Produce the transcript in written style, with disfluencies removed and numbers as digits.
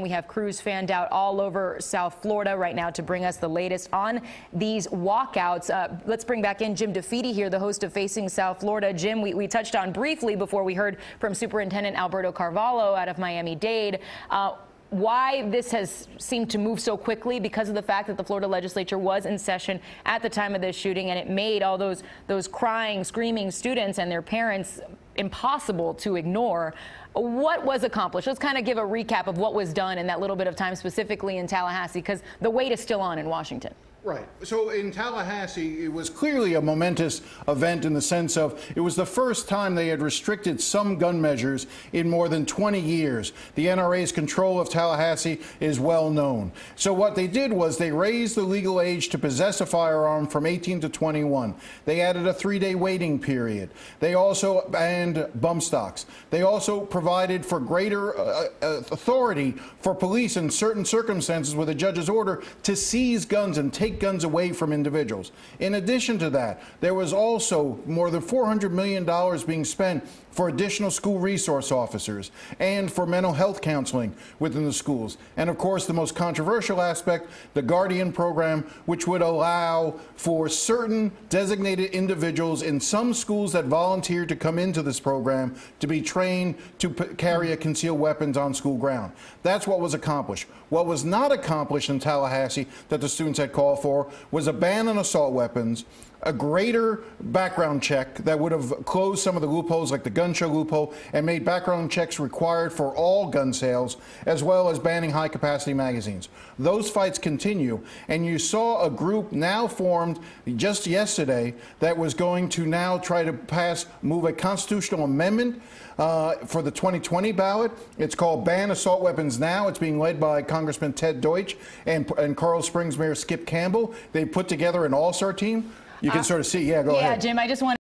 We have crews fanned out all over South Florida right now to bring us the latest on these walkouts. Let's bring back in Jim DeFede here, the host of Facing South Florida. Jim, we touched on briefly before we heard from Superintendent Alberto Carvalho out of Miami-Dade. Why this has seemed to move so quickly because of the fact that the Florida legislature was in session at the time of this shooting, and it made all those crying, screaming students and their parents impossible to ignore. What was accomplished? Let's kind of give a recap of what was done in that little bit of time, specifically in Tallahassee, because the wait is still on in Washington. Right. So in Tallahassee, it was clearly a momentous event in the sense of it was the first time they had restricted some gun measures in more than 20 years. The NRA's control of Tallahassee is well known. So what they did was they raised the legal age to possess a firearm from 18 to 21. They added a 3-day waiting period. They also banned bump stocks. They also provided for greater authority for police in certain circumstances with a judge's order to seize guns and take guns away from individuals. In addition to that, there was also more than $400 million being spent for additional school resource officers and for mental health counseling within the schools. And of course, the most controversial aspect, the Guardian program, which would allow for certain designated individuals in some schools that volunteered to come into this program to be trained to carry a concealed weapons on school ground. That's what was accomplished. What was not accomplished in Tallahassee that the students had called for was a ban on assault weapons, a greater background check that would have closed some of the loopholes like the gun show loophole and made background checks required for all gun sales, as well as banning high-capacity magazines. Those fights continue, and you saw a group now formed just yesterday that was going to now try to move a constitutional amendment for the 2020 ballot. It's called Ban Assault Weapons Now. It's being led by Congressman Ted Deutsch and Coral Springs Mayor Skip Campbell. They put together an all-star team. You can sort of see, go ahead. Yeah, Jim, I just want